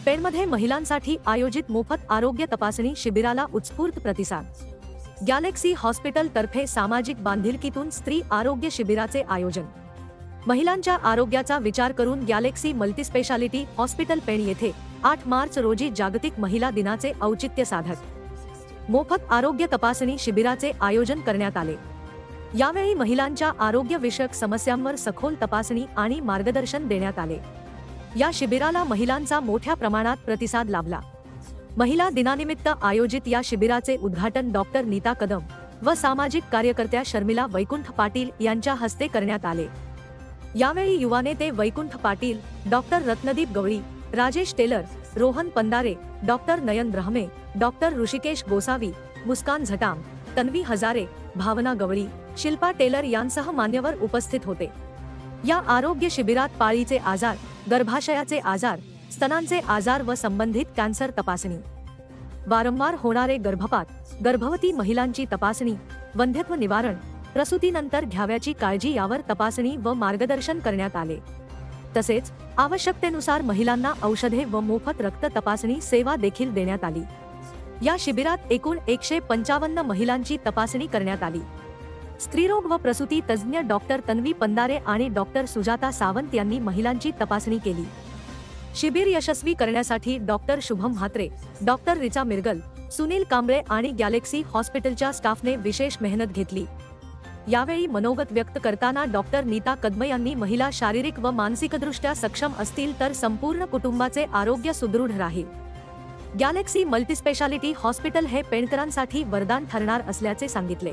पेणमध्ये महिलांसाठी आयोजित मोफत आरोग्य तपासणी शिबिराला उत्स्फूर्त प्रतिसाद। गॅलेक्सी हॉस्पिटल तर्फे सामाजिक बांधिलकीतून स्त्री आरोग्य शिबिराचे आयोजन। महिलांच्या आरोग्याचा विचार करून गॅलेक्सी मल्टीस्पेशालिटी हॉस्पिटल पेण येथे 8 मार्च रोजी जागतिक महिला दिनाचे औचित्य साधत मोफत आरोग्य तपासणी शिबिराचे आयोजन करण्यात आले। यावेळी महिलांच्या आरोग्य विषयक समस्यांवर सखोल तपासणी आणि मार्गदर्शन देण्यात आले। या शिबिराला महिलांचा मोठ्या प्रमाणात प्रतिसाद लाभला। महिला दिनानिमित्त आयोजित या शिबिराचे उद्घाटन डॉक्टर नीता कदम व सामाजिक कार्यकर्त्या शर्मिला वैकुंठ पाटील यांच्या हस्ते करण्यात आले। यावेळी युवा नेते वैकुंठ पाटील, डॉक्टर रत्नदीप गवळी, राजेश टेलर, रोहन पंदारे, डॉक्टर नयन ब्रह्मे, डॉक्टर ऋषिकेश गोसावी, मुस्कान झटाम, तन्वी हजारे, भावना गवळी, शिल्पा टेलर यांसह मान्यवर उपस्थित होते। या आरोग्य शिबिरात पाळीचे आजार, गर्भाशयाचे आजार, स्तनांचे आजार व संबंधित कॅन्सर तपासणी, वारंवार होणारे गर्भपात, गर्भवती महिलांची तपासणी, वंध्यत्व निवारण, प्रसूतीनंतर घ्यावयाची काळजी यावर तपासणी व मार्गदर्शन करण्यात आले। तसेच आवश्यकतेनुसार महिलांना औषधे व मोफत रक्त तपासणी सेवा देखील देण्यात आली। या शिबिरात एकूण 155 महिलांची तपासणी करण्यात आली। स्त्रीरोग व प्रसूती तज्ज्ञ डॉक्टर तन्वी पंदारे आणि डॉक्टर सुजाता सावंत यांनी महिलांची तपासणी केली। शिबिर यशस्वी करण्यासाठी डॉक्टर शुभम म्हात्रे, डॉक्टर रिचा मिर्गल, सुनील कांबळे आणि गॅलेक्सी हॉस्पिटलच्या स्टाफने विशेष मेहनत घेतली। यावेळी मनोगत व्यक्त करताना डॉक्टर नीता कदम यांनी महिला शारीरिक व मानसिकदृष्ट्या सक्षम असतील तर संपूर्ण कुटुंबाचे आरोग्य सुदृढ राहील। गॅलेक्सी मल्टीस्पेशालिटी हॉस्पिटल हे पेणकरांसाठी वरदान ठरणार असल्याचे सांगितले।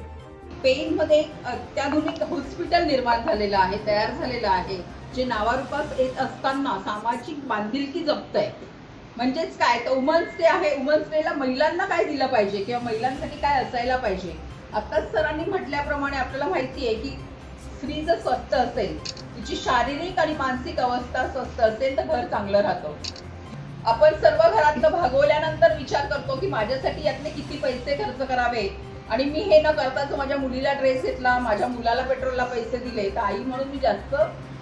पेणमध्ये अत्याधुनिक हॉस्पिटल निर्माण झालेलं आहे, तयार झालेलं आहे, जे नावारूपास येत असताना सामाजिक बांधिलकी जपतंय। म्हणजेच काय तर वुमन्स डे आहे, वुमन्स डेला महिलांना काय दिलं पाहिजे किंवा महिलांसाठी काय असायला पाहिजे। आताच सरांनी म्हटल्याप्रमाणे आपल्याला माहिती आहे की स्त्री जर स्वस्थ असेल, तिची शारीरिक आणि मानसिक अवस्था स्वस्थ असेल तर घर चांगलं राहतं। आपण सर्व घरातलं भागवल्यानंतर विचार करतो की माझ्यासाठी यातले किती पैसे खर्च करावे आणि मी हे न करताच माझ्या मुलीला ड्रेस घेतला, माझ्या मुलाला पेट्रोलला पैसे दिले, तर आई म्हणून मी जास्त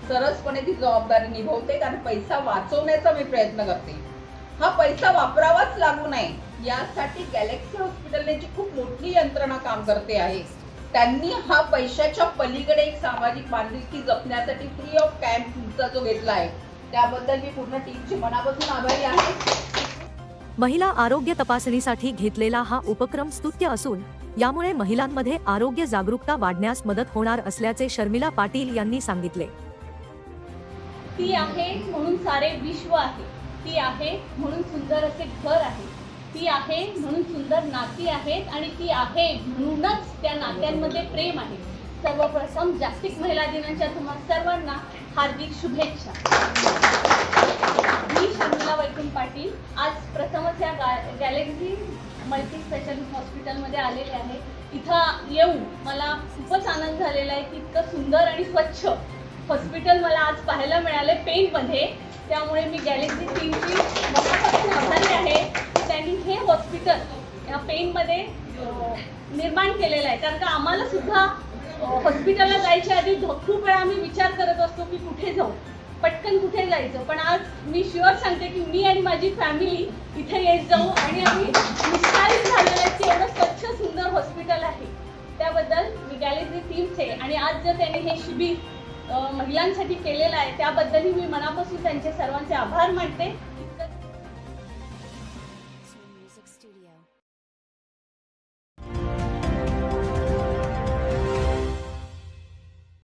सरसपणे ती जबाबदारी निभवते, कारण पैसा वाचवण्याचा मी प्रयत्न करते। हा पैसा वापरावाच लागू नये यासाठी गॅलेक्सी हॉस्पिटलने जी खूप मोठी यंत्रणा काम करते आहे, त्यांनी हा पैशाच्या पलीकडे एक सामाजिक बांधिलकी जपण्यासाठी फ्री ऑफ कॅम्प तुमचा जो घेतला आहे, त्याबद्दल मी पूर्ण टीमची मनापासून आभारी आहे। महिला आरोग्य तपासणीसाठी घेतलेला हा उपक्रम स्तुत्य असून यामुळे महिलांमध्ये आरोग्य जागरूकता वाढण्यास मदत होणार असल्याचे शर्मिला पाटील यांनी सांगितले। ती आहे म्हणून सारे विश्व आहे, ती आहे म्हणून सुंदर असे घर आहे, ती आहे म्हणून सुंदर नाती आहेत आणि ती आहे म्हणूनच त्या नात्यांमध्ये प्रेम आहे। सर्वप्रथम जागतिक महिला दिनाच्या तुम्हा सर्वांना हार्दिक शुभेच्छा। मी शर्मिला वैकुंठ पाटील आज प्रथमच या गॅलेक्सी मल्टी स्पेशालिटी हॉस्पिटलमध्ये आलेले आहे। इथं येऊन मला खूपच आनंद झालेला आहे की इतकं सुंदर आणि स्वच्छ हॉस्पिटल मला आज पाहायला मिळाले पेणमध्ये। त्यामुळे मी गॅलेक्सी टीमची मनापासून आभारी आहे की त्यांनी हे हॉस्पिटल या पेणमध्ये निर्माण केलेलं आहे। कारण का आम्हाला सुद्धा हॉस्पिटलला जायच्या आधी खूप वेळा आम्ही विचार करत असतो की कुठे जाऊ, पटकन कुठे जायचं, पण आज मी शुअर सांगते की मी आणि माझी फॅमिली इथे येत जाऊ आणि आम्ही निश्चित झालेलं आहे की एवढं स्वच्छ सुंदर हॉस्पिटल आहे। त्याबद्दल मी गॅलेक्सी टीमचे आणि आज जर त्यांनी हे शिबिर महिलांसाठी केलेलं आहे त्याबद्दलही मी मनापासून त्यांचे सर्वांचे आभार मानते।